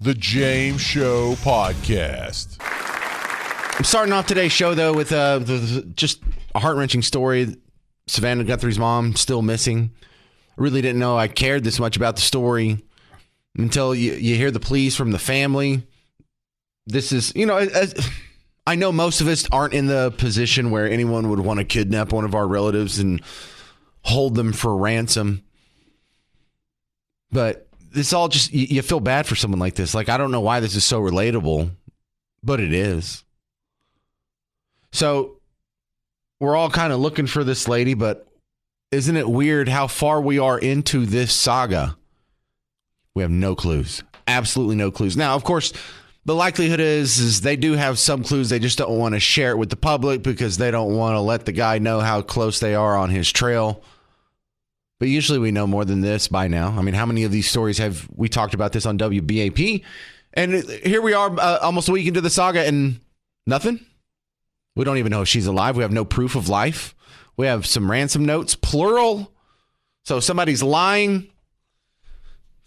The James Show Podcast. I'm starting off today's show, though, with just a heart-wrenching story. Savannah Guthrie's mom still missing. I really didn't know I cared this much about the story until you hear the pleas from the family. This is, I know most of us aren't in the position where anyone would want to kidnap one of our relatives and hold them for ransom. But it's all just, you feel bad for someone like this. Like, I don't know why this is so relatable, but it is. So we're all kind of looking for this lady, but isn't it weird how far we are into this saga? We have no clues. Absolutely no clues. Now, of course, the likelihood is they do have some clues. They just don't want to share it with the public because they don't want to let the guy know how close they are on his trail. But usually we know more than this by now. I mean, how many of these stories have we talked about this on WBAP? And here we are almost a week into the saga and nothing. We don't even know if she's alive. We have no proof of life. We have some ransom notes, plural. So somebody's lying.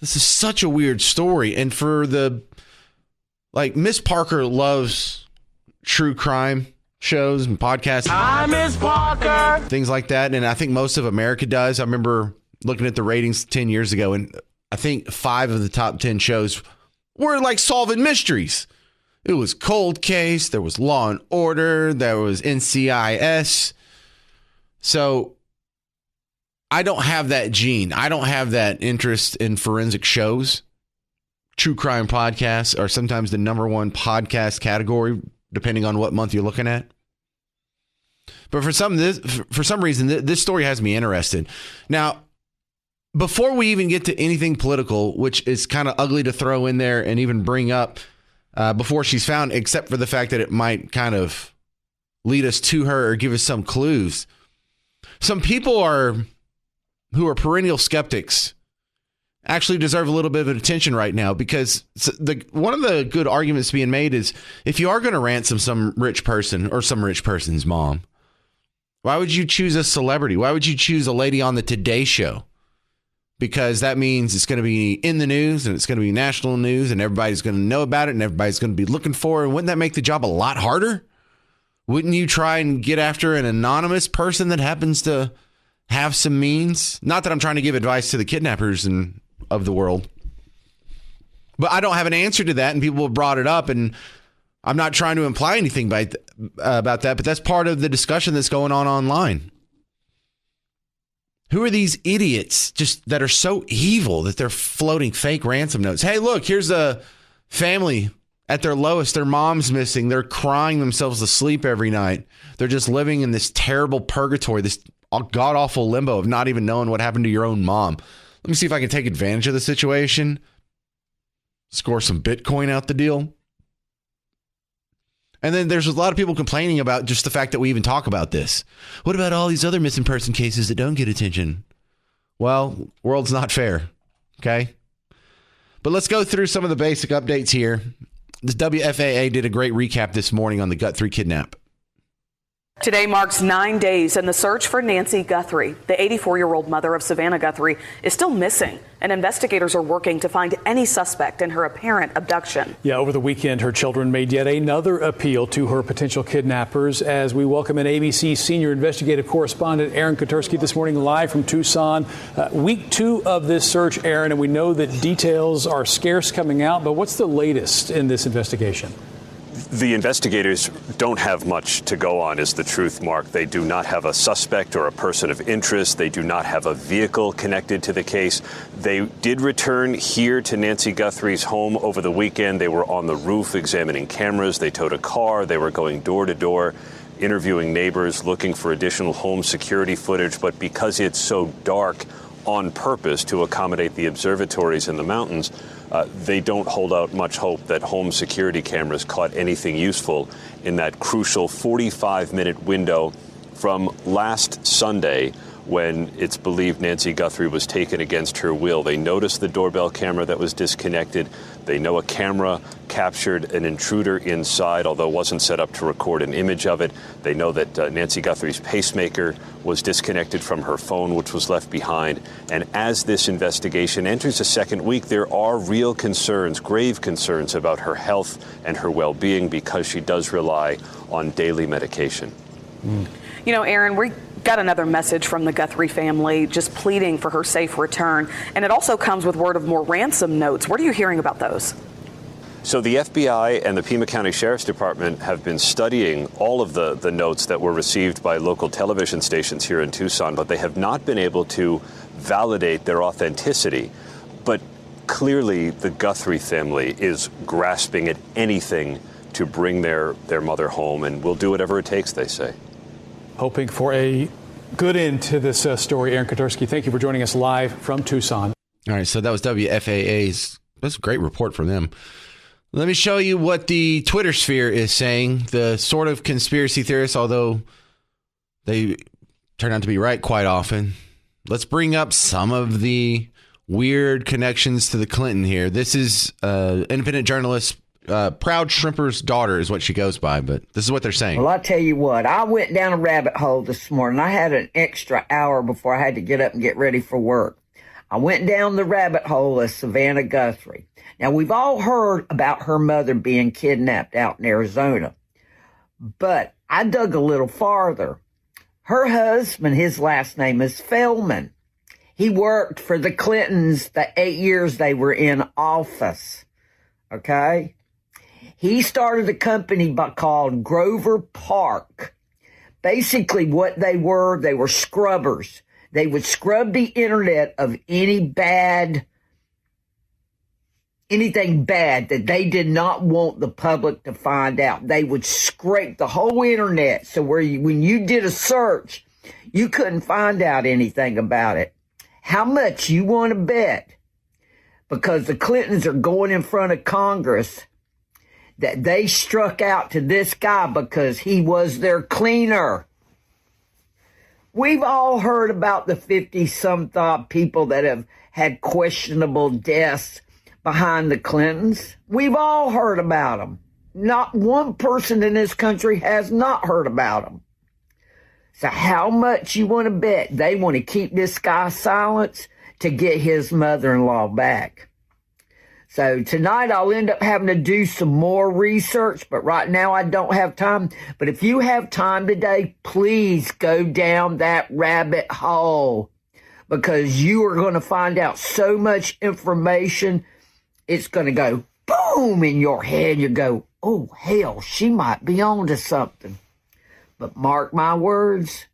This is such a weird story. And for Miss Parker loves true crime shows and podcasts. Hi, Miss Parker. Things like that. And I think most of America does. I remember looking at the ratings 10 years ago, and I think 5 of the top 10 shows were like solving mysteries. It was Cold Case, there was Law and Order, there was NCIS. So I don't have that gene. I don't have that interest in forensic shows. True crime podcasts are sometimes the number one podcast category, depending on what month you're looking at. But for some reason, this story has me interested. Now, before we even get to anything political, which is kind of ugly to throw in there and even bring up before she's found, except for the fact that it might kind of lead us to her or give us some clues. Some people who are perennial skeptics actually deserve a little bit of attention right now, because one of the good arguments being made is if you are going to ransom some rich person or some rich person's mom, why would you choose a celebrity? Why would you choose a lady on the Today Show? Because that means it's going to be in the news and it's going to be national news and everybody's going to know about it and everybody's going to be looking for it. And wouldn't that make the job a lot harder? Wouldn't you try and get after an anonymous person that happens to have some means? Not that I'm trying to give advice to the kidnappers of the world, but I don't have an answer to that. And people have brought it up, and I'm not trying to imply anything about that, but that's part of the discussion that's going on online. Who are these idiots just that are so evil that they're floating fake ransom notes? Hey, look, here's a family at their lowest. Their mom's missing. They're crying themselves to sleep every night. They're just living in this terrible purgatory, this god-awful limbo of not even knowing what happened to your own mom. Let me see if I can take advantage of the situation. Score some Bitcoin out the deal. And then there's a lot of people complaining about just the fact that we even talk about this. What about all these other missing person cases that don't get attention? Well, world's not fair. Okay. But let's go through some of the basic updates here. The WFAA did a great recap this morning on the Guthrie kidnap. Today marks 9 days, and the search for Nancy Guthrie, the 84-year-old mother of Savannah Guthrie, is still missing, and investigators are working to find any suspect in her apparent abduction. Yeah, over the weekend, her children made yet another appeal to her potential kidnappers as we welcome in ABC senior investigative correspondent Aaron Koturski this morning live from Tucson. Week 2 of this search, Aaron, and we know that details are scarce coming out, but what's the latest in this investigation? The investigators don't have much to go on, is the truth, Mark. They do not have a suspect or a person of interest. They do not have a vehicle connected to the case. They did return here to Nancy Guthrie's home over the weekend. They were on the roof examining cameras. They towed a car. They were going door to door, interviewing neighbors, looking for additional home security footage. But because it's so dark, on purpose to accommodate the observatories in the mountains, they don't hold out much hope that home security cameras caught anything useful in that crucial 45-minute window from last Sunday when it's believed Nancy Guthrie was taken against her will. They noticed the doorbell camera that was disconnected. They know a camera captured an intruder inside, although wasn't set up to record an image of it. They know that Nancy Guthrie's pacemaker was disconnected from her phone, which was left behind. And as this investigation enters a second week, there are real concerns, grave concerns about her health and her well-being because she does rely on daily medication. You know, Aaron, we got another message from the Guthrie family just pleading for her safe return. And it also comes with word of more ransom notes. What are you hearing about those? So the FBI and the Pima County Sheriff's Department have been studying all of the notes that were received by local television stations here in Tucson, but they have not been able to validate their authenticity. But clearly the Guthrie family is grasping at anything to bring their mother home, and will do whatever it takes, they say. Hoping for a good end to this story. Aaron Kotursky, thank you for joining us live from Tucson. All right, so that was WFAA's. That's a great report from them. Let me show you what the Twitter sphere is saying. The sort of conspiracy theorists, although they turn out to be right quite often. Let's bring up some of the weird connections to the Clinton here. This is independent journalist, Proud Shrimper's daughter is what she goes by, but this is what they're saying. Well, I tell you what, I went down a rabbit hole this morning. I had an extra hour before I had to get up and get ready for work. I went down the rabbit hole of Savannah Guthrie. Now, we've all heard about her mother being kidnapped out in Arizona, but I dug a little farther. Her husband, his last name is Feldman. He worked for the Clintons the 8 years they were in office, okay? He started a company called Grover Park. Basically, what they were scrubbers. They would scrub the internet of anything bad that they did not want the public to find out. They would scrape the whole internet. So when you did a search, you couldn't find out anything about it. How much you want to bet? Because the Clintons are going in front of Congress that they struck out to this guy because he was their cleaner. We've all heard about the 50-some people that have had questionable deaths behind the Clintons. We've all heard about them. Not one person in this country has not heard about them. So how much you want to bet they want to keep this guy silent to get his mother-in-law back? So tonight I'll end up having to do some more research, but right now I don't have time. But if you have time today, please go down that rabbit hole because you are going to find out so much information. It's going to go boom in your head. You go, oh, hell, she might be on to something. But mark my words,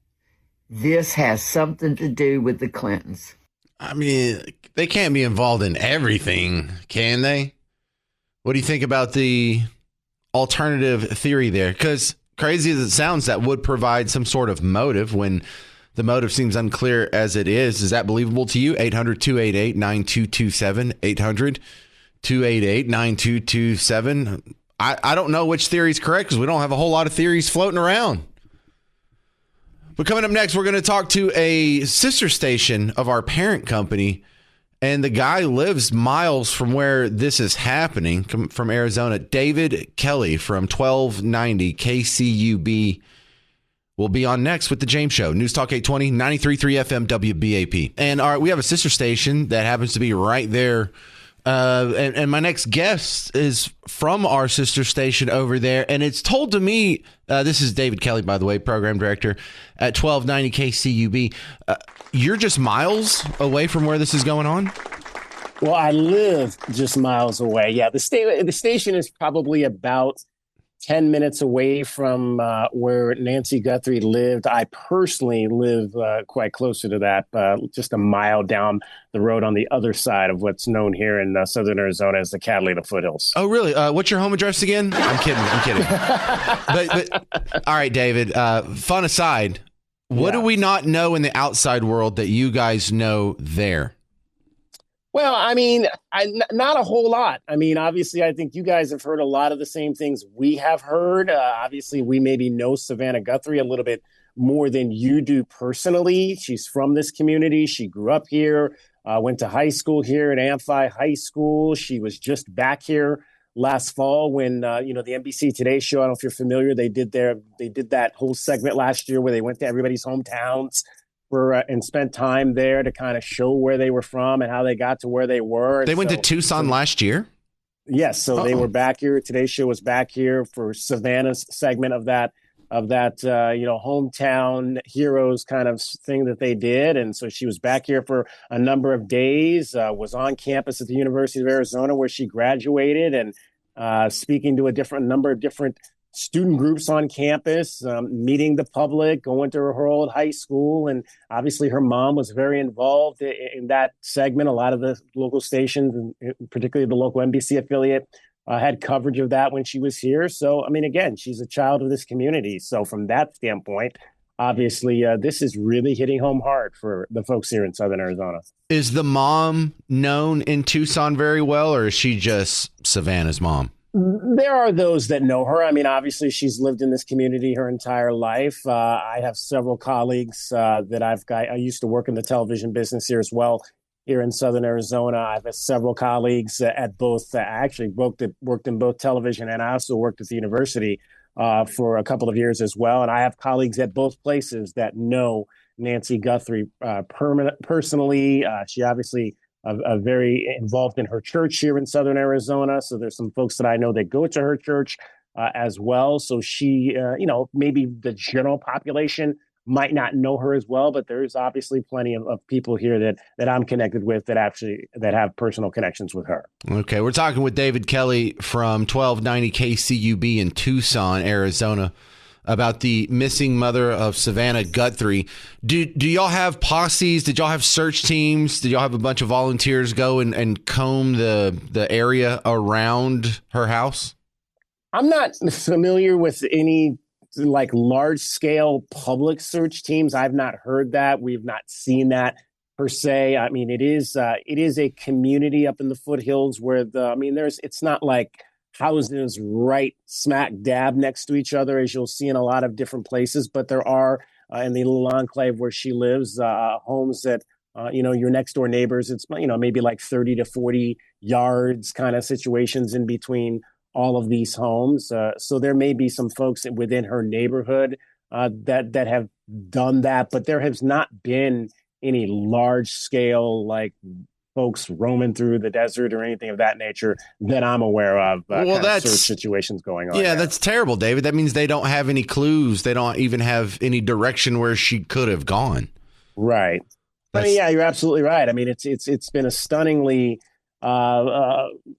this has something to do with the Clintons. I mean, they can't be involved in everything, can they? What do you think about the alternative theory there? Because crazy as it sounds, that would provide some sort of motive when the motive seems unclear as it is. Is that believable to you? 800-288-9227, 800-288-9227. I don't know which theory is correct because we don't have a whole lot of theories floating around. But coming up next, we're going to talk to a sister station of our parent company. And the guy lives miles from where this is happening, from Arizona. David Kelly from 1290 KCUB will be on next with The James Show. News Talk 820, 93.3 FM WBAP. And we have a sister station that happens to be right there. And my next guest is from our sister station over there. And it's told to me, this is David Kelly, by the way, program director at 1290 KCUB. You're just miles away from where this is going on? Well, I live just miles away. Yeah, the station is probably about 10 minutes away from where Nancy Guthrie lived. I personally live quite closer to that, just a mile down the road on the other side of what's known here in southern Arizona as the Catalina Foothills. Oh, really? What's your home address again? I'm kidding. but all right, David, fun aside, what do we not know in the outside world that you guys know there? Well, I mean, not a whole lot. I mean, obviously, I think you guys have heard a lot of the same things we have heard. Obviously, we maybe know Savannah Guthrie a little bit more than you do personally. She's from this community. She grew up here, went to high school here at Amphi High School. She was just back here last fall when the NBC Today Show. I don't know if you're familiar. They did that whole segment last year where they went to everybody's hometowns and spent time there to kind of show where they were from and how they got to where they were. They went to Tucson last year? Yes. So they were back here. Today's Show was back here for Savannah's segment of that hometown heroes kind of thing that they did. And so she was back here for a number of days, was on campus at the University of Arizona where she graduated, and speaking to a number of different student groups on campus, meeting the public, going to her old high school. And obviously her mom was very involved in that segment. A lot of the local stations, and particularly the local NBC affiliate, had coverage of that when she was here. So, I mean, again, she's a child of this community. So from that standpoint, obviously, this is really hitting home hard for the folks here in Southern Arizona. Is the mom known in Tucson very well, or is she just Savannah's mom? There are those that know her. I mean, obviously, she's lived in this community her entire life. I have several colleagues that I used to work in the television business here as well, here in Southern Arizona. I've had several colleagues at both. I actually worked in both television, and I also worked at the university for a couple of years as well. And I have colleagues at both places that know Nancy Guthrie personally. She obviously very involved in her church here in Southern Arizona. So there's some folks that I know that go to her church as well. So she, maybe the general population might not know her as well, but there's obviously plenty of people here that I'm connected with that have personal connections with her. Okay. We're talking with David Kelly from 1290 KCUB in Tucson, Arizona, about the missing mother of Savannah Guthrie. Do y'all have posses? Did y'all have search teams? Did y'all have a bunch of volunteers go and comb the area around her house? I'm not familiar with any like large scale public search teams. I've not heard that. We've not seen that per se. I mean, it is a community up in the foothills where it's not like houses right smack dab next to each other, as you'll see in a lot of different places. But there are in the little enclave where she lives, homes that, your next door neighbors. It's, maybe like 30 to 40 yards kind of situations in between all of these homes. So there may be some folks within her neighborhood that have done that, but there has not been any large scale like folks roaming through the desert or anything of that nature that I'm aware of. That's search situations going on. Yeah, that's terrible, David. That means they don't have any clues. They don't even have any direction where she could have gone. Right. You're absolutely right. I mean, it's been a stunningly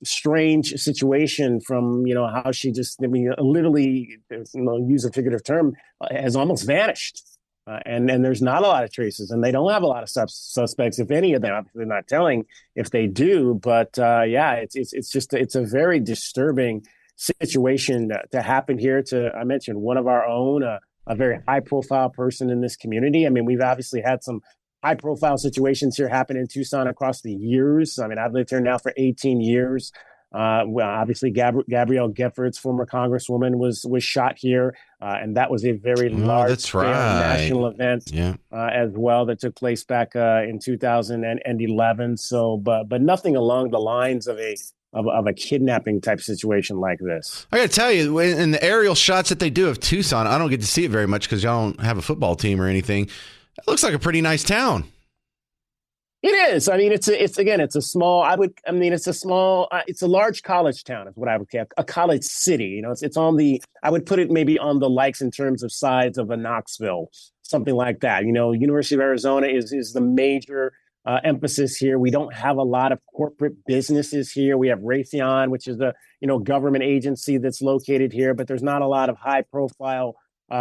strange situation from, how she just, literally, use a figurative term, has almost vanished. And there's not a lot of traces, and they don't have a lot of suspects, if any of them. Obviously, they're not telling if they do, but it's a very disturbing situation to happen here. I mentioned one of our own, a very high profile person in this community. I mean, we've obviously had some high profile situations here happen in Tucson across the years. I mean, I've lived here now for 18 years. Obviously, Gabrielle Giffords, former congresswoman, was shot here, and that was a very large national event as well that took place back in 2011. So, but nothing along the lines of a kidnapping type situation like this. I got to tell you, in the aerial shots that they do of Tucson, I don't get to see it very much because y'all don't have a football team or anything. It looks like a pretty nice town. It is. I mean, it's a small. It's a large college town, is what I would say. A college city. It's on the. I would put it maybe on the likes in terms of size of a Knoxville, something like that. University of Arizona is the major emphasis here. We don't have a lot of corporate businesses here. We have Raytheon, which is a government agency that's located here, but there's not a lot of high profile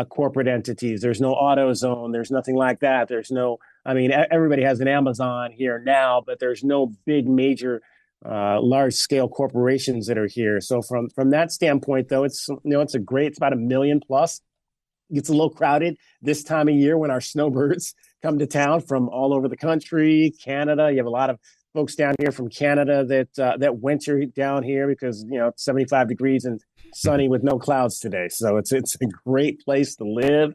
corporate entities. There's no AutoZone. There's nothing like that. There's no. I mean, everybody has an Amazon here now, but there's no big major large scale corporations that are here. So from that standpoint, though, it's about 1 million plus. It gets a little crowded this time of year when our snowbirds come to town from all over the country, Canada. You have a lot of folks down here from Canada that winter down here because it's 75 degrees and sunny with no clouds today. So it's a great place to live.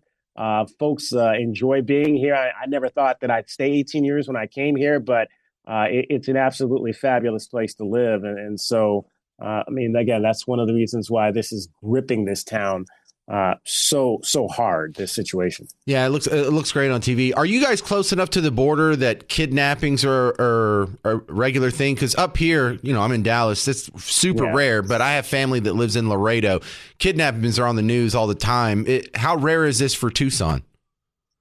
Folks enjoy being here. I never thought that I'd stay 18 years when I came here, but it's an absolutely fabulous place to live. And so I mean, again, that's one of the reasons why this is gripping this town so hard, this situation. Yeah, it looks great on TV. Are you guys close enough to the border that kidnappings are a regular thing? Because up here, I'm in Dallas. It's super rare, but I have family that lives in Laredo. Kidnappings are on the news all the time. How rare is this for Tucson?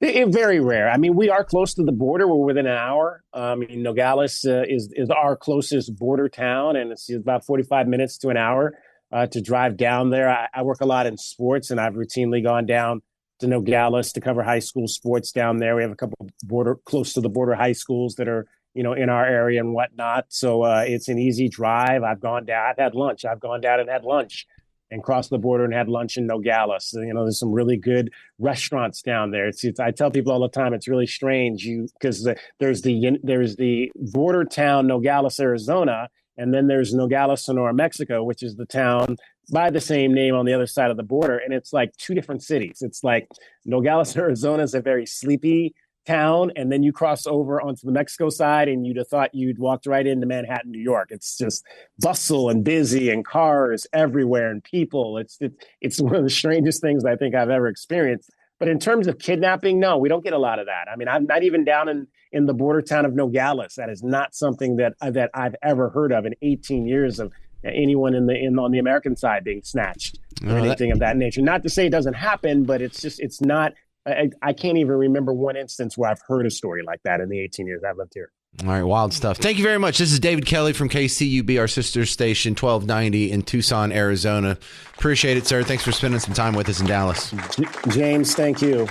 Very rare. I mean, we are close to the border. We're within an hour. Nogales is our closest border town, and it's about 45 minutes to an hour to drive down there. I work a lot in sports, and I've routinely gone down to Nogales to cover high school sports down there. We have a couple close to the border high schools that are, in our area and whatnot. So it's an easy drive. I've had lunch. I've gone down and had lunch and crossed the border and had lunch in Nogales. There's some really good restaurants down there. I tell people all the time, it's really strange because there's the border town Nogales, Arizona, and then there's Nogales, Sonora, Mexico, which is the town by the same name on the other side of the border. And it's like two different cities. It's like Nogales, Arizona is a very sleepy town. And then you cross over onto the Mexico side and you'd have thought you'd walked right into Manhattan, New York. It's just bustle and busy and cars everywhere and people. It's one of the strangest things I think I've ever experienced. But in terms of kidnapping, no, we don't get a lot of that. I mean, I'm not even down in the border town of Nogales. That is not something that I've ever heard of in 18 years of anyone on the American side being snatched or anything of that nature. Not to say it doesn't happen, but it's not. I can't even remember one instance where I've heard a story like that in the 18 years I've lived here. All right, wild stuff. Thank you very much. This is David Kelly from KCUB, our sister station, 1290 in Tucson, Arizona. Appreciate it, sir. Thanks for spending some time with us in Dallas. James, thank you.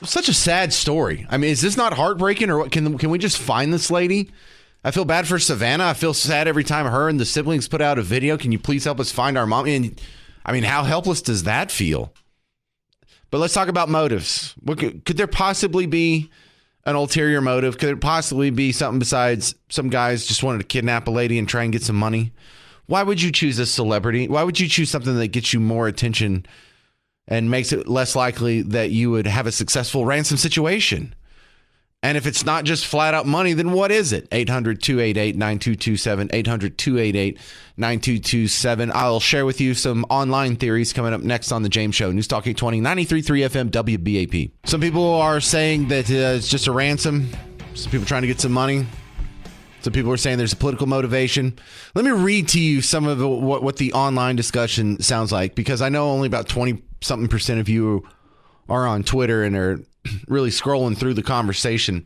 Such a sad story. I mean, is this not heartbreaking, or what? Can we just find this lady? I feel bad for Savannah. I feel sad every time her and the siblings put out a video. Can you please help us find our mom? And I mean, how helpless does that feel? But let's talk about motives. Could there possibly be an ulterior motive? Could it possibly be something besides some guys just wanted to kidnap a lady and try and get some money? Why would you choose a celebrity? Why would you choose something that gets you more attention and makes it less likely that you would have a successful ransom situation? And if it's not just flat out money, then what is it? 800-288-9227, 800-288-9227. I'll share with you some online theories coming up next on The James Show. News Talk 820, 93.3 FM, WBAP. Some people are saying that it's just a ransom. Some people trying to get some money. Some people are saying there's a political motivation. Let me read to you some of what the online discussion sounds like, because I know only about 20-something% of you are on Twitter and are really scrolling through the conversation.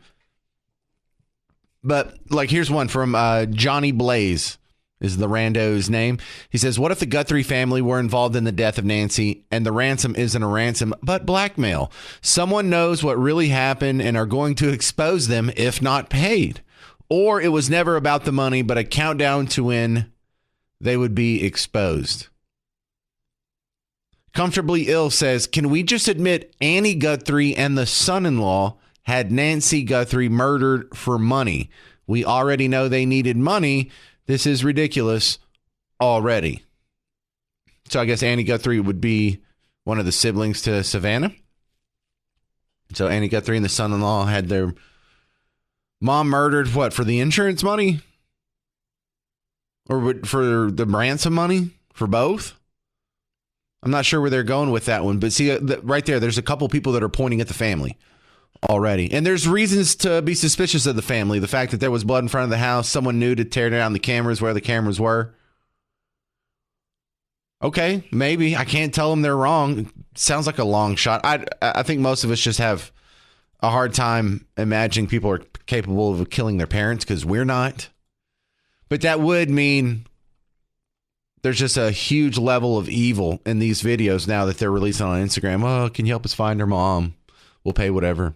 But here's one from Johnny Blaze is the rando's name. He says, what if the Guthrie family were involved in the death of Nancy and the ransom isn't a ransom but blackmail? Someone knows what really happened and are going to expose them if not paid. Or it was never about the money but a countdown to when they would be exposed. Comfortably Ill says, can we just admit Annie Guthrie and the son-in-law had Nancy Guthrie murdered for money? We already know they needed money. This is ridiculous already. So I guess Annie Guthrie would be one of the siblings to Savannah. So Annie Guthrie and the son-in-law had their mom murdered, what, for the insurance money? Or for the ransom money? For both? I'm not sure where they're going with that one, but see right there, there's a couple people that are pointing at the family already. And there's reasons to be suspicious of the family. The fact that there was blood in front of the house, someone knew to tear down the cameras where the cameras were. Okay, maybe. I can't tell them they're wrong. It sounds like a long shot. I think most of us just have a hard time imagining people are capable of killing their parents because we're not. But that would mean there's just a huge level of evil in these videos now that they're releasing on Instagram. Oh, can you help us find her mom? We'll pay whatever.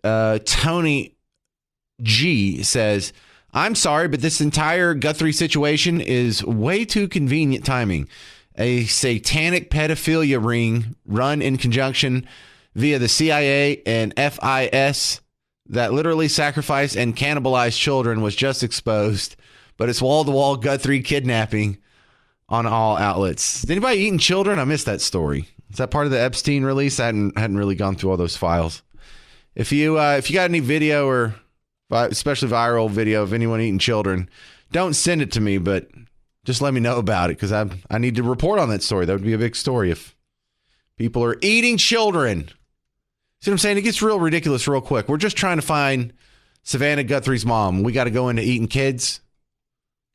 Tony G says, I'm sorry, but this entire Guthrie situation is way too convenient timing. A satanic pedophilia ring run in conjunction via the CIA and FIS that literally sacrificed and cannibalized children was just exposed. But it's wall-to-wall Guthrie kidnapping on all outlets. Is anybody eating children? I missed that story. Is that part of the Epstein release? I hadn't really gone through all those files. If you got any video or especially viral video of anyone eating children, don't send it to me, but just let me know about it because I need to report on that story. That would be a big story if people are eating children. See what I'm saying? It gets real ridiculous real quick. We're just trying to find Savannah Guthrie's mom. We got to go into eating kids.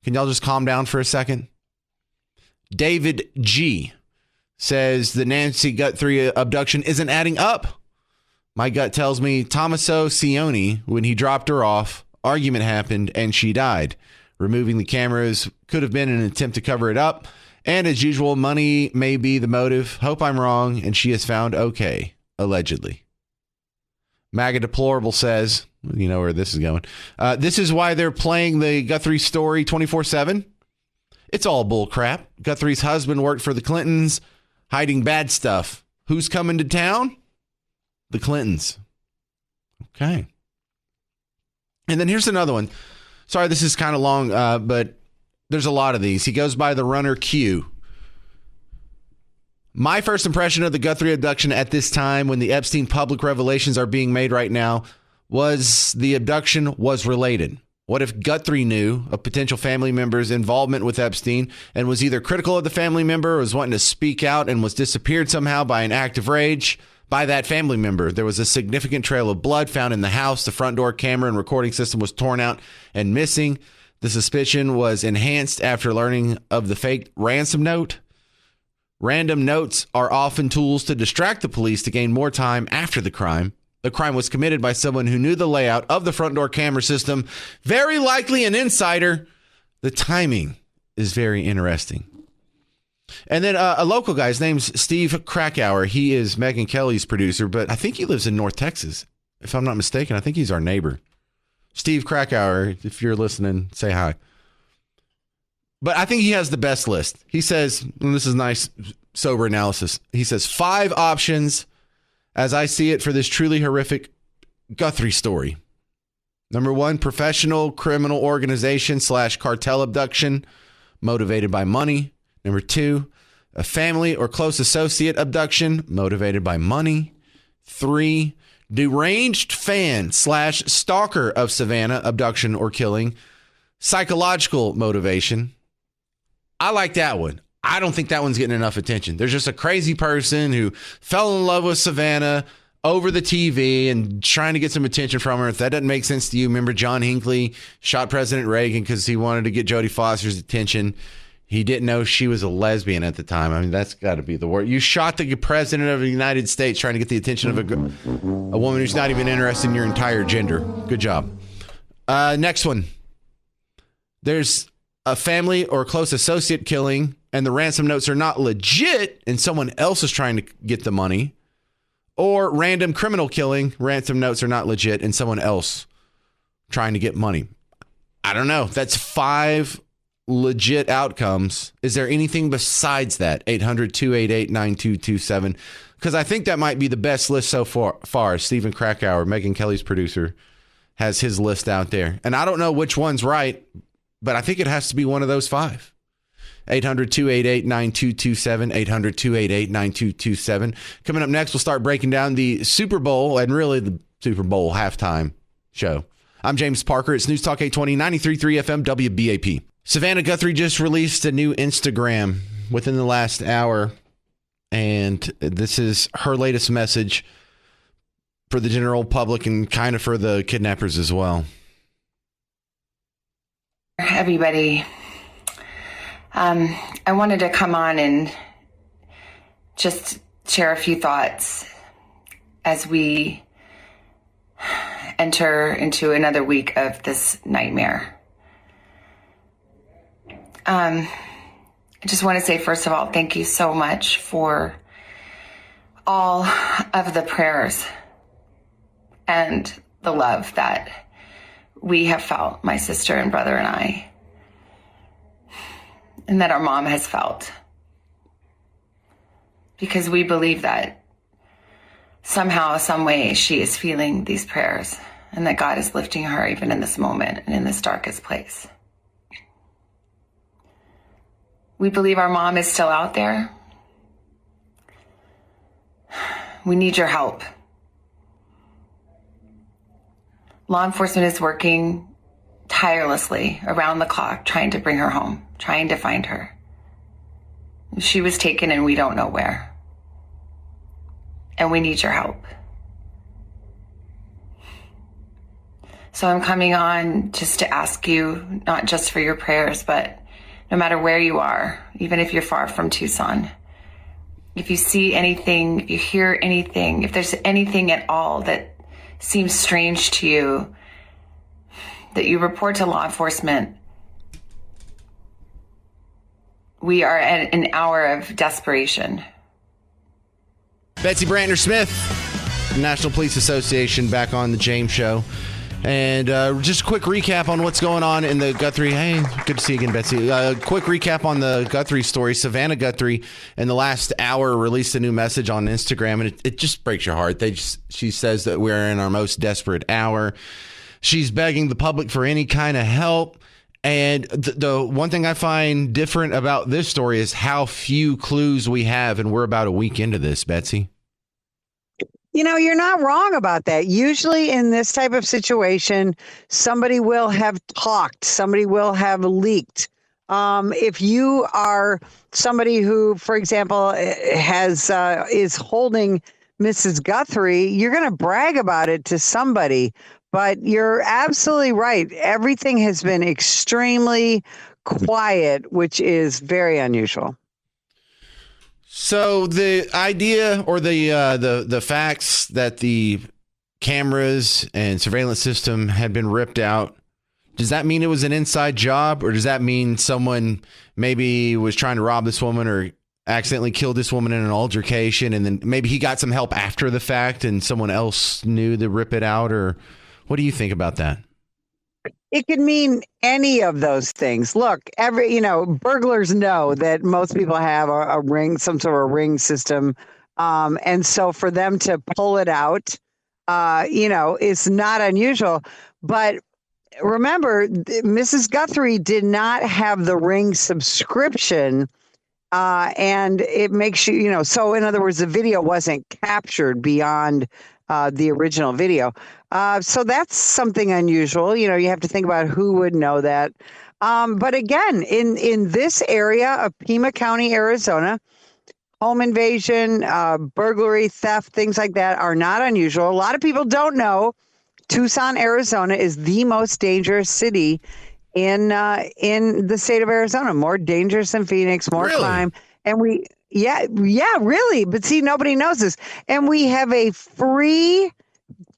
Can y'all just calm down for a second? David G. says the Nancy Guthrie abduction isn't adding up. My gut tells me Tommaso Cioni, when he dropped her off, argument happened and she died. Removing the cameras could have been an attempt to cover it up. And as usual, money may be the motive. Hope I'm wrong and she is found okay, allegedly. MAGA Deplorable says, you know where this is going. This is why they're playing the Guthrie story 24/7. It's all bull crap. Guthrie's husband worked for the Clintons, hiding bad stuff. Who's coming to town? The Clintons. Okay. And then here's another one. Sorry, this is kind of long, but there's a lot of these. He goes by the runner Q. My first impression of the Guthrie abduction at this time, when the Epstein public revelations are being made right now, was the abduction was related. What if Guthrie knew of potential family members' involvement with Epstein and was either critical of the family member or was wanting to speak out and was disappeared somehow by an act of rage by that family member? There was a significant trail of blood found in the house. The front door camera and recording system was torn out and missing. The suspicion was enhanced after learning of the fake ransom note. Random notes are often tools to distract the police to gain more time after the crime. The crime was committed by someone who knew the layout of the front door camera system, very likely an insider. The timing is very interesting. And then a local guy, his name's Steve Krakauer. He is Megyn Kelly's producer, but I think he lives in North Texas. If I'm not mistaken, I think he's our neighbor. Steve Krakauer, if you're listening, say hi. But I think he has the best list. He says, and this is nice, sober analysis. He says 5 options as I see it for this truly horrific Guthrie story. Number 1, professional criminal organization / cartel abduction motivated by money. Number 2, a family or close associate abduction motivated by money. 3, deranged fan / stalker of Savannah abduction or killing, psychological motivation. I like that one. I don't think that one's getting enough attention. There's just a crazy person who fell in love with Savannah over the TV and trying to get some attention from her. If that doesn't make sense to you, remember John Hinckley shot President Reagan because he wanted to get Jodie Foster's attention. He didn't know she was a lesbian at the time. I mean, that's got to be the word. You shot the president of the United States trying to get the attention of a woman who's not even interested in your entire gender. Good job. Next one. There's a family or close associate killing, and the ransom notes are not legit, and someone else is trying to get the money. Or random criminal killing, ransom notes are not legit, and someone else trying to get money. I don't know. That's 5 legit outcomes. Is there anything besides that? 800-288-9227. Because I think that might be the best list so far. Stephen Krakauer, Megyn Kelly's producer, has his list out there. And I don't know which one's right, but I think it has to be one of those 5. 800-288-9227, 800-288-9227. Coming up next, we'll start breaking down the Super Bowl and really the Super Bowl halftime show. I'm James Parker. It's News Talk 820, 93.3 FM, WBAP. Savannah Guthrie just released a new Instagram within the last hour, and this is her latest message for the general public and kind of for the kidnappers as well. Everybody, I wanted to come on and just share a few thoughts as we enter into another week of this nightmare. I just want to say, first of all, thank you so much for all of the prayers and the love that we have felt, my sister and brother and I, and that our mom has felt. Because we believe that somehow, some way, she is feeling these prayers and that God is lifting her even in this moment and in this darkest place. We believe our mom is still out there. We need your help. Law enforcement is working tirelessly around the clock trying to bring her home, trying to find her. She was taken and we don't know where. And we need your help. So I'm coming on just to ask you, not just for your prayers, but no matter where you are, even if you're far from Tucson, if you see anything, if you hear anything, if there's anything at all that seems strange to you, that you report to law enforcement. We are at an hour of desperation. Betsy Brantner Smith, National Police Association, back on the James Show. And just a quick recap on what's going on in the Guthrie. Hey, good to see you again, Betsy. Quick recap on the Guthrie story. Savannah Guthrie, in the last hour, released a new message on Instagram, and it just breaks your heart. She says that we're in our most desperate hour. She's begging the public for any kind of help. And the one thing I find different about this story is how few clues we have, and we're about a week into this, Betsy. You know, you're not wrong about that. Usually in this type of situation, somebody will have talked, somebody will have leaked. If you are somebody who, for example, is holding Mrs. Guthrie, you're going to brag about it to somebody. But you're absolutely right. Everything has been extremely quiet, which is very unusual. So the idea or the facts that the cameras and surveillance system had been ripped out, does that mean it was an inside job, or does that mean someone maybe was trying to rob this woman or accidentally killed this woman in an altercation, and then maybe he got some help after the fact and someone else knew to rip it out? Or what do you think about that? It could mean any of those things. Look, burglars know that most people have a ring, some sort of ring system. And so for them to pull it out, is not unusual. But remember, Mrs. Guthrie did not have the ring subscription. And it makes you, so in other words, the video wasn't captured beyond the original video. So that's something unusual. You have to think about who would know that. But again, in this area of Pima County, Arizona, home invasion, burglary, theft, things like that are not unusual. A lot of people don't know Tucson, Arizona is the most dangerous city in the state of Arizona. More dangerous than Phoenix, more crime. And yeah, really. But see, nobody knows this. And we have a free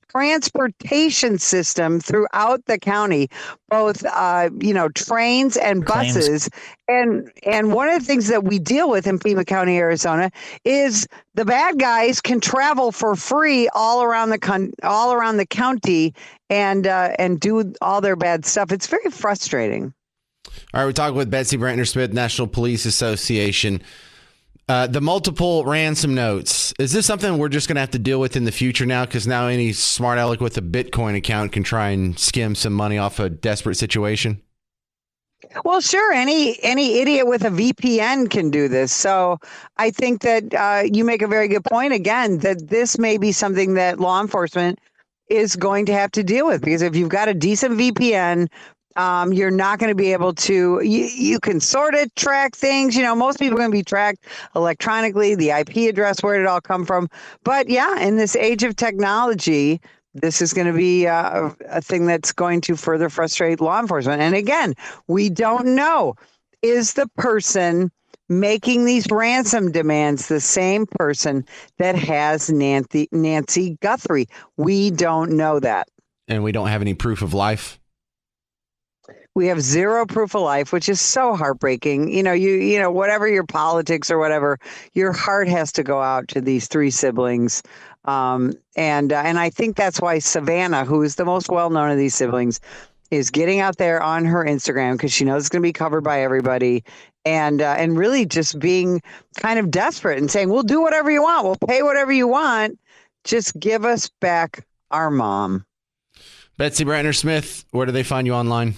transportation system throughout the county, both, trains and buses. And one of the things that we deal with in Pima County, Arizona, is the bad guys can travel for free all around the county and do all their bad stuff. It's very frustrating. All right, we're talking with Betsy Brantner Smith, National Police Association. The multiple ransom notes. Is this something we're just going to have to deal with in the future now? Because now any smart aleck with a Bitcoin account can try and skim some money off a desperate situation? Well, sure. Any idiot with a VPN can do this. So I think that you make a very good point, again, that this may be something that law enforcement is going to have to deal with. Because if you've got a decent VPN, you're not going to be able to, you can sort of track things. Most people are going to be tracked electronically, the IP address, where did it all come from? But yeah, in this age of technology, this is going to be a thing that's going to further frustrate law enforcement. And again, we don't know, is the person making these ransom demands the same person that has Nancy Guthrie? We don't know that. And we don't have any proof of life? We have zero proof of life, which is so heartbreaking. Whatever your politics or whatever, your heart has to go out to these three siblings. And I think that's why Savannah, who is the most well-known of these siblings, is getting out there on her Instagram, because she knows it's going to be covered by everybody, and really just being kind of desperate and saying, we'll do whatever you want. We'll pay whatever you want. Just give us back our mom. Betsy Brantner Smith, where do they find you online?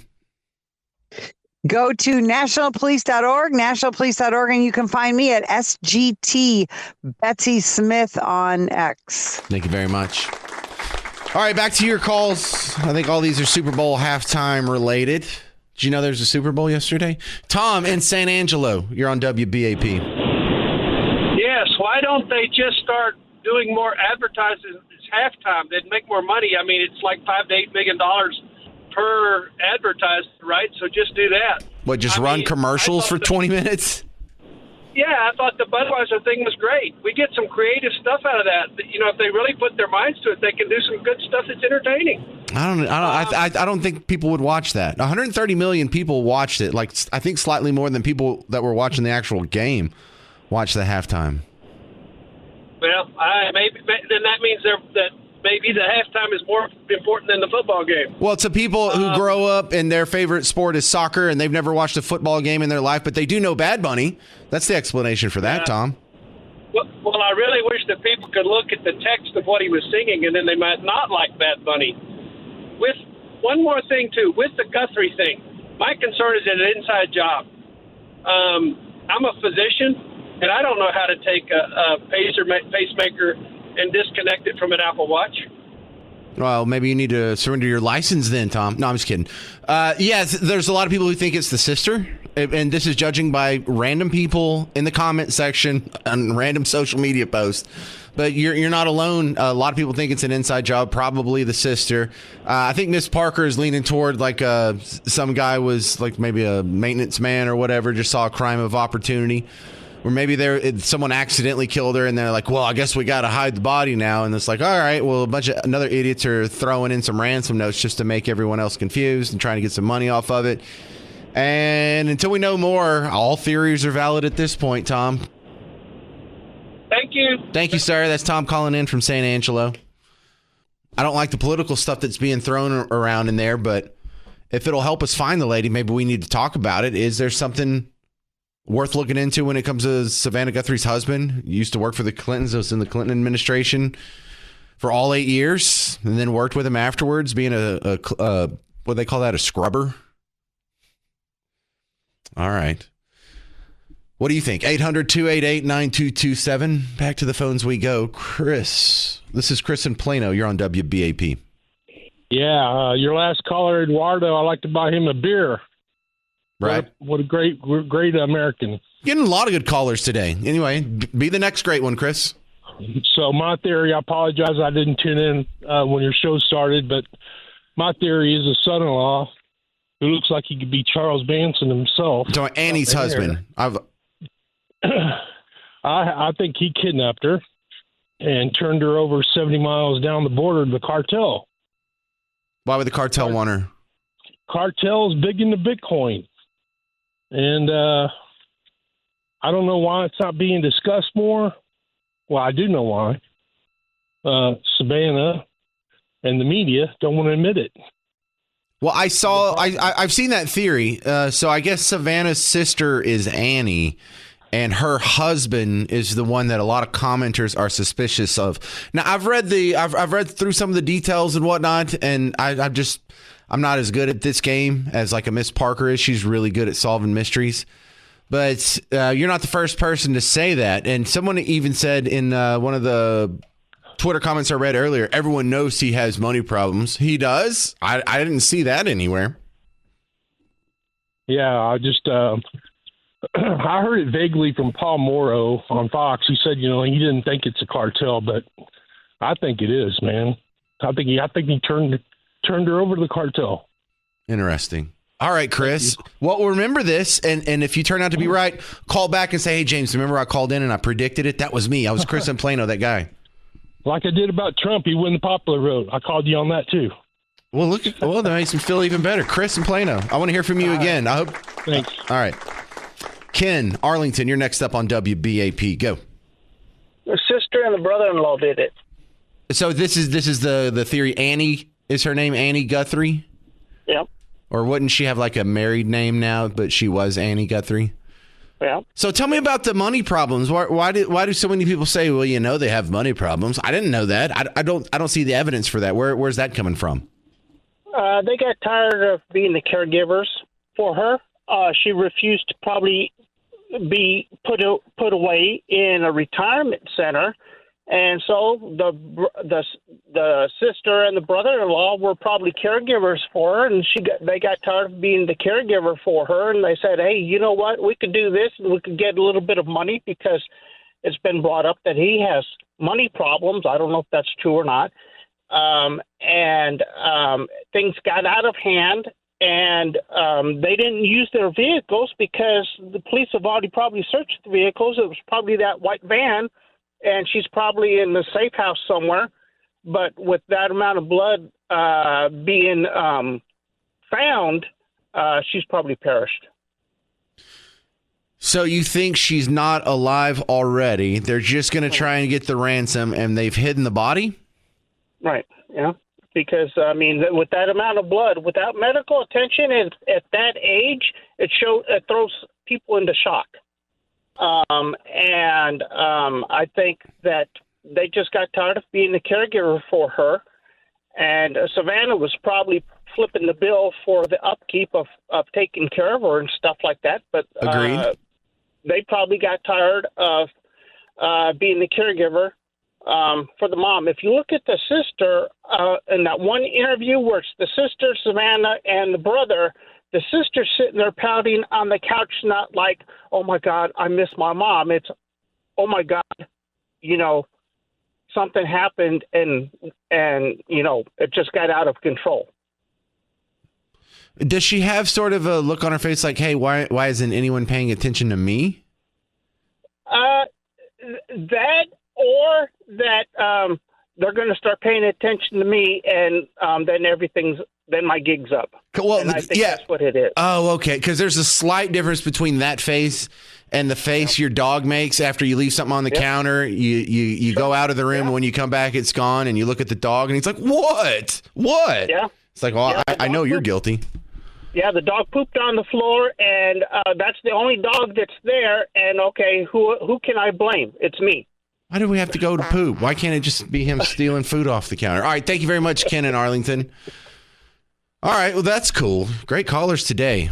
Go to nationalpolice.org, nationalpolice.org, and you can find me at SGT Betsy Smith on X. Thank you very much. All right, back to your calls. I think all these are Super Bowl halftime related. Did you know there's a Super Bowl yesterday? Tom in San Angelo, you're on WBAP. Yes, why don't they just start doing more advertising at halftime? They'd make more money. I mean, it's like $5 to $8 million per advertisement, right? So just do that. What, just run commercials for 20 minutes? Yeah, I thought the Budweiser thing was great. We get some creative stuff out of that. You know, if they really put their minds to it, they can do some good stuff that's entertaining. I don't think people would watch that. 130 million people watched it. Like, I think slightly more than people that were watching the actual game watched the halftime. Well, maybe then that means that maybe the halftime is more important than the football game. Well, to people who grow up and their favorite sport is soccer and they've never watched a football game in their life, but they do know Bad Bunny, that's the explanation for that, Tom. Well, I really wish that people could look at the text of what he was singing, and then they might not like Bad Bunny. With one more thing, too, with the Guthrie thing, my concern is an inside job. I'm a physician, and I don't know how to take a pacemaker and disconnect it from an Apple Watch. Well, maybe you need to surrender your license then, Tom. No, I'm just kidding. Yes, there's a lot of people who think it's the sister, and this is judging by random people in the comment section on random social media posts. But you're not alone. A lot of people think it's an inside job, probably the sister. I think Miss Parker is leaning toward like some guy was like maybe a maintenance man or whatever, just saw a crime of opportunity. Or maybe someone accidentally killed her, and they're like, well, I guess we got to hide the body now. And it's like, all right, well, a bunch of other idiots are throwing in some ransom notes just to make everyone else confused and trying to get some money off of it. And until we know more, all theories are valid at this point, Tom. Thank you. Thank you, sir. That's Tom calling in from San Angelo. I don't like the political stuff that's being thrown around in there, but if it'll help us find the lady, maybe we need to talk about it. Is there something worth looking into when it comes to Savannah Guthrie's husband? He used to work for the Clintons. I was in the Clinton administration for all 8 years, and then worked with him afterwards, being a what do they call that, a scrubber? All right. What do you think? 800-288-9227. Back to the phones we go. Chris. This is Chris in Plano. You're on WBAP. Yeah, your last caller, Eduardo, I'd like to buy him a beer. Right. What a great American. Getting a lot of good callers today. Anyway, be the next great one, Chris. So my theory, I apologize I didn't tune in when your show started, but my theory is a son-in-law who looks like he could be Charles Manson himself. So Annie's husband. I think he kidnapped her and turned her over 70 miles down the border to the cartel. Why would the cartel want her? Cartel's big into Bitcoin. And I don't know why it's not being discussed more. Well, I do know why. Savannah and the media don't want to admit it. Well, I've seen that theory. So I guess Savannah's sister is Annie, and her husband is the one that a lot of commenters are suspicious of. Now, I've read through some of the details and whatnot, and I'm not as good at this game as like a Miss Parker is. She's really good at solving mysteries. But you're not the first person to say that. And someone even said in one of the Twitter comments I read earlier, everyone knows he has money problems. He does? I didn't see that anywhere. Yeah, I heard it vaguely from Paul Morrow on Fox. He said, he didn't think it's a cartel, but I think it is, man. I think he turned her over to the cartel. Interesting. All right, Chris. Well, remember this, and if you turn out to be right, call back and say, hey, James, remember I called in and I predicted it? That was me. I was Chris in Plano, that guy. Like I did about Trump, he won the popular vote. I called you on that, too. Well, that makes me feel even better. Chris in Plano, I want to hear from you again. I hope. Thanks. All right. Ken, Arlington, you're next up on WBAP. Go. The sister and the brother-in-law did it. So this is the theory. Annie is her name, Annie Guthrie? Yep. Or wouldn't she have like a married name now, but she was Annie Guthrie? Yeah. So tell me about the money problems. Why do so many people say, well, they have money problems? I didn't know that. I don't see the evidence for that. Where's that coming from? They got tired of being the caregivers for her. She refused to probably be put away in a retirement center And so the sister and the brother-in-law were probably caregivers for her, and they got tired of being the caregiver for her, and they said, hey, you know what, we could do this, and we could get a little bit of money, because it's been brought up that he has money problems. I don't know if that's true or not. Things got out of hand, and they didn't use their vehicles because the police have already probably searched the vehicles. It was probably that white van, and she's probably in the safe house somewhere. But with that amount of blood being found, she's probably perished. So you think she's not alive already? They're just going to try and get the ransom, and they've hidden the body? Right, yeah. Because, I mean, with that amount of blood, without medical attention at that age, it throws people into shock. I think that they just got tired of being the caregiver for her, and Savannah was probably flipping the bill for the upkeep of taking care of her and stuff like that. But they probably got tired of being the caregiver for the mom. If you look at the sister in that one interview where it's the sister, Savannah, and the brother, the sister's sitting there pouting on the couch, not like, oh, my God, I miss my mom. It's, oh, my God, something happened and it just got out of control. Does she have sort of a look on her face like, hey, why isn't anyone paying attention to me? That or that they're going to start paying attention to me, and then my gig's up. Well, and I think that's what it is. Oh, okay. Because there's a slight difference between that face and the face your dog makes after you leave something on the counter. You go out of the room, and when you come back, it's gone, and you look at the dog, and he's like, what? Yeah. It's like, well, I know you're guilty. Yeah, the dog pooped on the floor, and that's the only dog that's there. And okay, who can I blame? It's me. Why do we have to go to poop? Why can't it just be him stealing food off the counter? All right, thank you very much, Ken in Arlington. All right, well, that's cool. Great callers today.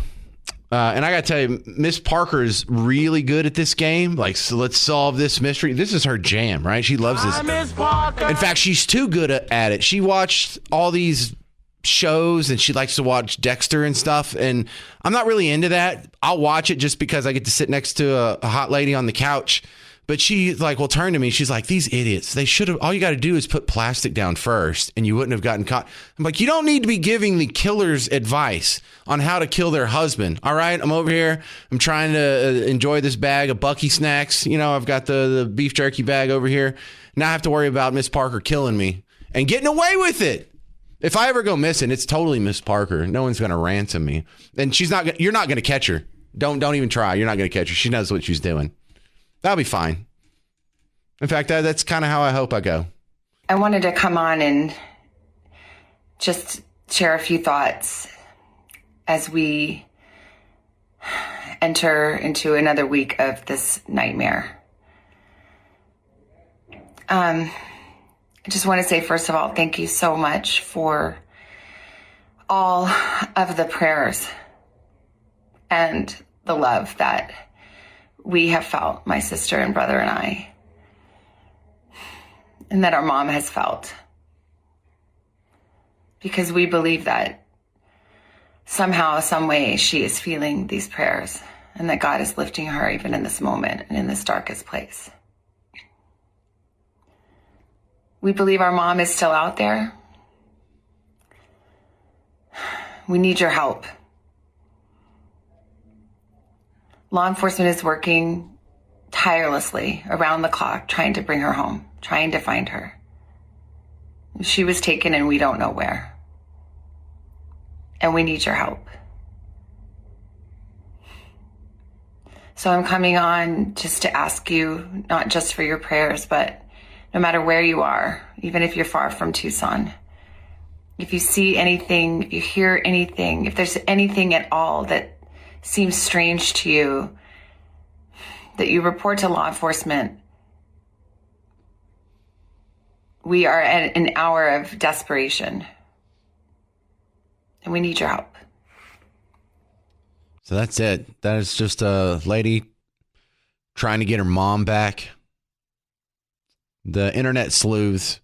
And I got to tell you, Miss Parker's really good at this game. Like, so let's solve this mystery. This is her jam, right? She loves this. In fact, she's too good at it. She watched all these shows, and she likes to watch Dexter and stuff, and I'm not really into that. I'll watch it just because I get to sit next to a hot lady on the couch. But she will turn to me. She's like, these idiots, they should have, all you got to do is put plastic down first and you wouldn't have gotten caught. I'm like, you don't need to be giving the killers advice on how to kill their husband. All right, I'm over here. I'm trying to enjoy this bag of Bucky snacks. I've got the beef jerky bag over here. Now I have to worry about Miss Parker killing me and getting away with it. If I ever go missing, it's totally Miss Parker. No one's going to ransom me. And you're not going to catch her. Don't even try. You're not going to catch her. She knows what she's doing. That'll be fine. In fact, that's kind of how I hope I go. I wanted to come on and just share a few thoughts as we enter into another week of this nightmare. I just want to say, first of all, thank you so much for all of the prayers and the love that we have felt, my sister and brother and I, and that our mom has felt. Because we believe that somehow, some way, she is feeling these prayers, and that God is lifting her even in this moment and in this darkest place. We believe our mom is still out there. We need your help. Law enforcement is working tirelessly around the clock, trying to bring her home, trying to find her. She was taken and we don't know where. And we need your help. So I'm coming on just to ask you, not just for your prayers, but no matter where you are, even if you're far from Tucson, if you see anything, if you hear anything, if there's anything at all that seems strange to you, that you report to law enforcement. We are at an hour of desperation, and we need your help. So that's it. That is just a lady trying to get her mom back. the internet sleuths.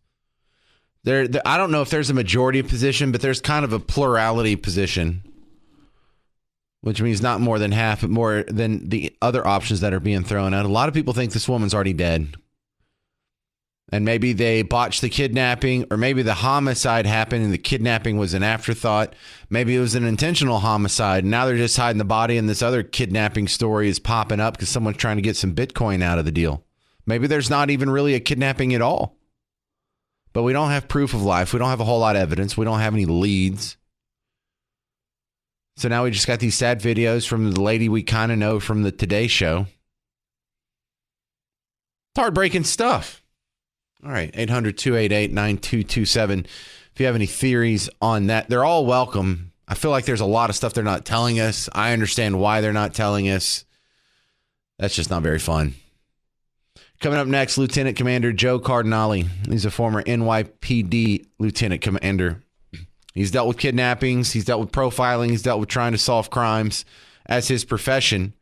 I don't know if there's a majority position, but there's kind of a plurality position, which means not more than half, but more than the other options that are being thrown out. A lot of people think this woman's already dead. And maybe they botched the kidnapping, or maybe the homicide happened and the kidnapping was an afterthought. Maybe it was an intentional homicide. Now they're just hiding the body, and this other kidnapping story is popping up because someone's trying to get some Bitcoin out of the deal. Maybe there's not even really a kidnapping at all. But we don't have proof of life. We don't have a whole lot of evidence. We don't have any leads. So now we just got these sad videos from the lady we kind of know from the Today Show. It's heartbreaking stuff. All right, 800-288-9227. If you have any theories on that, they're all welcome. I feel like there's a lot of stuff they're not telling us. I understand why they're not telling us. That's just not very fun. Coming up next, Lieutenant Commander Joe Cardinale. He's a former NYPD Lieutenant Commander. He's dealt with kidnappings. He's dealt with profiling. He's dealt with trying to solve crimes as his profession.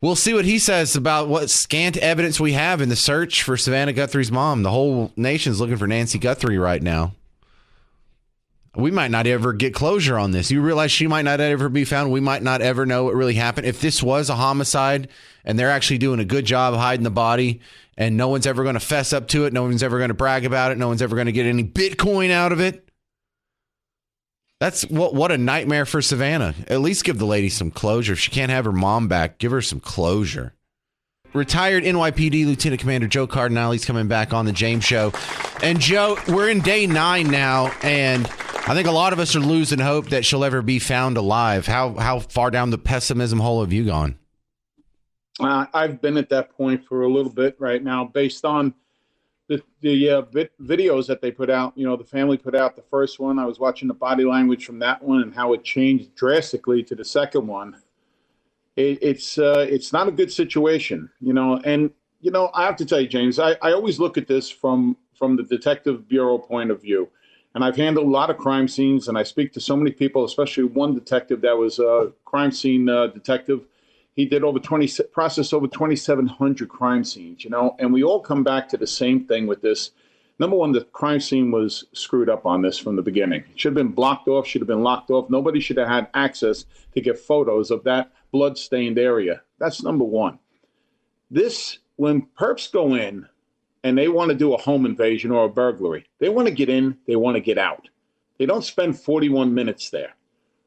We'll see what he says about what scant evidence we have in the search for Savannah Guthrie's mom. The whole nation's looking for Nancy Guthrie right now. We might not ever get closure on this. You realize she might not ever be found. We might not ever know what really happened. If this was a homicide and they're actually doing a good job of hiding the body and no one's ever going to fess up to it, no one's ever going to brag about it, no one's ever going to get any Bitcoin out of it. That's what a nightmare for Savannah. At least give the lady some closure. If she can't have her mom back, give her some closure. Retired NYPD Lieutenant Commander Joe Cardinale's coming back on the James Show. And Joe, we're in day 9 now, and I think a lot of us are losing hope that she'll ever be found alive. How far down the pessimism hole have you gone? I've been at that point for a little bit right now, based on the videos that they put out. You know, the family put out the first one. I was watching the body language from that one and how it changed drastically to the second one. It's not a good situation, you know. And, you know, I have to tell you, James, I always look at this from the Detective Bureau point of view. And I've handled a lot of crime scenes, and I speak to so many people, especially one detective that was a crime scene detective. He did processed over 2,700 crime scenes, you know, and we all come back to the same thing with this. Number one, the crime scene was screwed up on this from the beginning. It should have been blocked off, should have been locked off. Nobody should have had access to get photos of that blood-stained area. That's number one. When perps go in and they want to do a home invasion or a burglary, they want to get in, they want to get out. They don't spend 41 minutes there.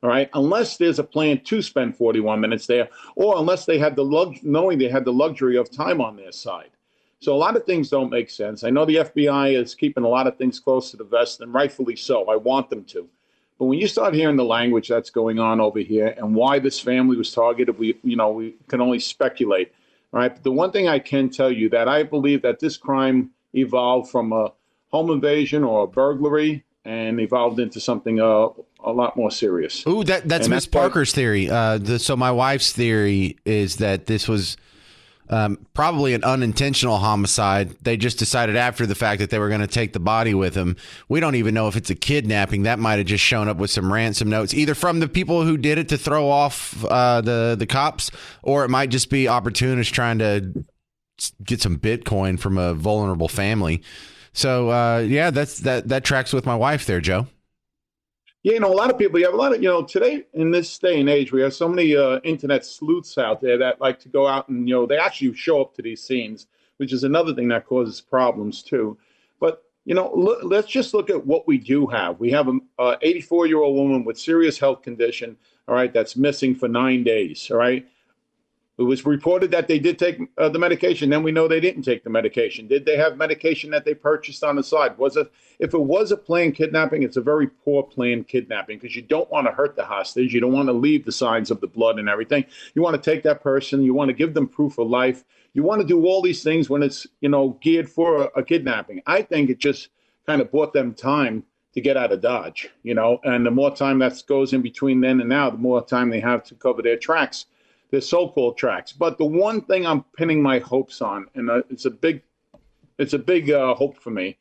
All right, unless there's a plan to spend 41 minutes there, or unless they had knowing they had the luxury of time on their side. So a lot of things don't make sense. I know the FBI is keeping a lot of things close to the vest, and rightfully so. I want them to. But when you start hearing the language that's going on over here and why this family was targeted, we can only speculate. All right, but the one thing I can tell you that I believe that this crime evolved from a home invasion or a burglary and evolved into something a lot more serious. Ooh, that's Miss Parker's theory. So my wife's theory is that this was probably an unintentional homicide. They just decided after the fact that they were going to take the body with them. We don't even know if it's a kidnapping. That might have just shown up with some ransom notes, either from the people who did it to throw off the cops, or it might just be opportunists trying to get some Bitcoin from a vulnerable family. So, that tracks with my wife there, Joe. Yeah, a lot of people, you have a lot of, today in this day and age, we have so many internet sleuths out there that like to go out and, they actually show up to these scenes, which is another thing that causes problems too. But, let's just look at what we do have. We have an 84-year-old woman with serious health condition, all right, that's missing for 9 days, all right? It was reported that they did take the medication. Then we know they didn't take the medication. Did they have medication that they purchased on the side? If it was a planned kidnapping, it's a very poor planned kidnapping because you don't want to hurt the hostage. You don't want to leave the signs of the blood and everything. You want to take that person. You want to give them proof of life. You want to do all these things when it's, geared for a kidnapping. I think it just kind of bought them time to get out of Dodge, and the more time that goes in between then and now, the more time they have to cover their tracks. Their so-called tracks. But the one thing I'm pinning my hopes on, and it's a big hope for me,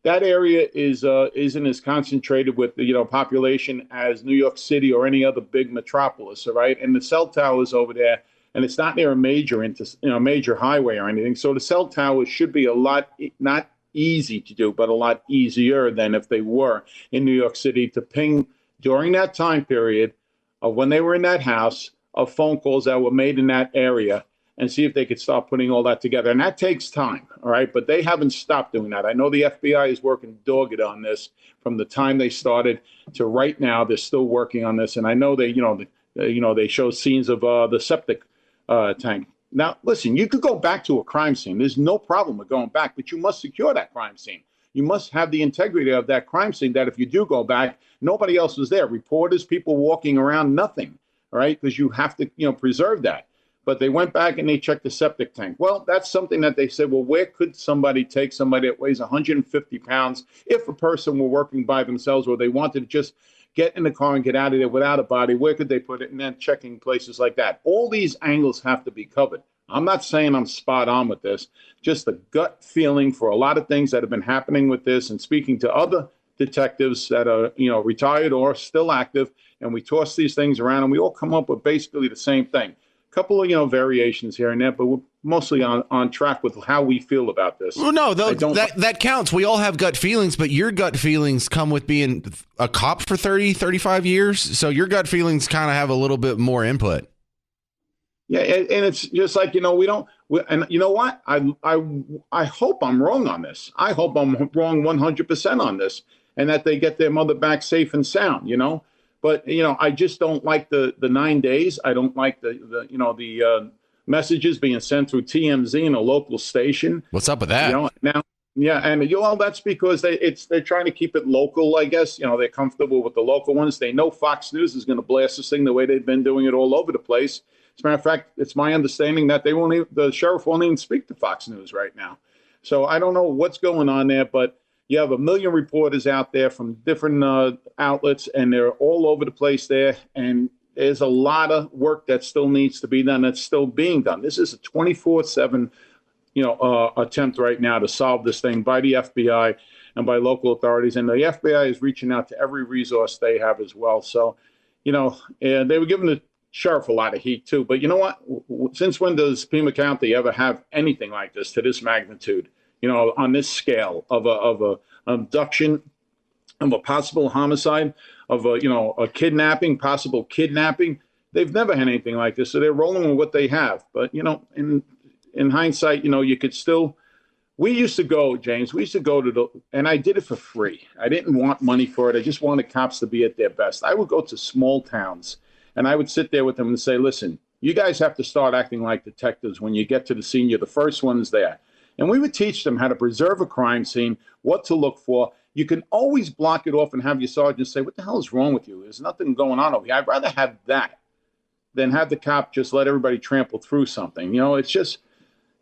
that area isn't as concentrated with the population as New York City or any other big metropolis, all right? And the cell towers over there and it's not near a major highway or anything. So the cell towers should be a lot, not easy to do, but a lot easier than if they were in New York City to ping during that time period of when they were in that house of phone calls that were made in that area and see if they could start putting all that together. And that takes time, all right? But they haven't stopped doing that. I know the FBI is working dogged on this from the time they started to right now. They're still working on this. And I know they, they show scenes of the septic tank. Now, listen, you could go back to a crime scene. There's no problem with going back, but you must secure that crime scene. You must have the integrity of that crime scene that if you do go back, nobody else was there. Reporters, people walking around, nothing, all right? Because you have to, preserve that. But they went back and they checked the septic tank. Well, that's something that they said, well, where could somebody take somebody that weighs 150 pounds if a person were working by themselves or they wanted to just get in the car and get out of there without a body, where could they put it? And then checking places like that. All these angles have to be covered. I'm not saying I'm spot on with this, just the gut feeling for a lot of things that have been happening with this and speaking to other detectives that are, retired or still active. And we toss these things around and we all come up with basically the same thing. Couple of variations here and there, but we're mostly on track with how we feel about this. Well, no, that counts. We all have gut feelings, but your gut feelings come with being a cop for 30, 35 years. So your gut feelings kind of have a little bit more input. Yeah, and it's just like, and you know what? I hope I'm wrong on this. I hope I'm wrong 100% on this and that they get their mother back safe and sound, But, I just don't like the 9 days. I don't like the messages being sent through TMZ and a local station. What's up with that? Now, yeah, and that's because they're trying to keep it local, I guess. They're comfortable with the local ones. They know Fox News is going to blast this thing the way they've been doing it all over the place. As a matter of fact, it's my understanding that the sheriff won't even speak to Fox News right now. So I don't know what's going on there, but you have a million reporters out there from different outlets, and they're all over the place there. And there's a lot of work that still needs to be done that's still being done. This is a 24/7, attempt right now to solve this thing by the FBI and by local authorities. And the FBI is reaching out to every resource they have as well. So, and they were giving the sheriff a lot of heat too. But you know what? Since when does Pima County ever have anything like this to this magnitude? On this scale of a abduction, of a possible homicide, of a kidnapping, possible kidnapping. They've never had anything like this, so they're rolling with what they have. But in hindsight, you could still. We used to go, James. We used to go to and I did it for free. I didn't want money for it. I just wanted cops to be at their best. I would go to small towns, and I would sit there with them and say, "Listen, you guys have to start acting like detectives when you get to the scene. You're the first ones there." And we would teach them how to preserve a crime scene, what to look for. You can always block it off and have your sergeant say, "What the hell is wrong with you? There's nothing going on over here." I'd rather have that than have the cop just let everybody trample through something. It's just,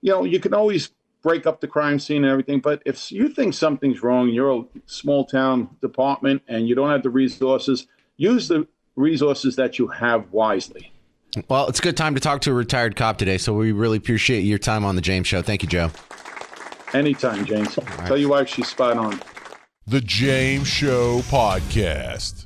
you can always break up the crime scene and everything. But if you think something's wrong, you're a small town department and you don't have the resources, use the resources that you have wisely. Well, it's a good time to talk to a retired cop today, so we really appreciate your time on the James Show. Thank you, Joe. Anytime, James. Tell your wife she's spot on. The James Show Podcast.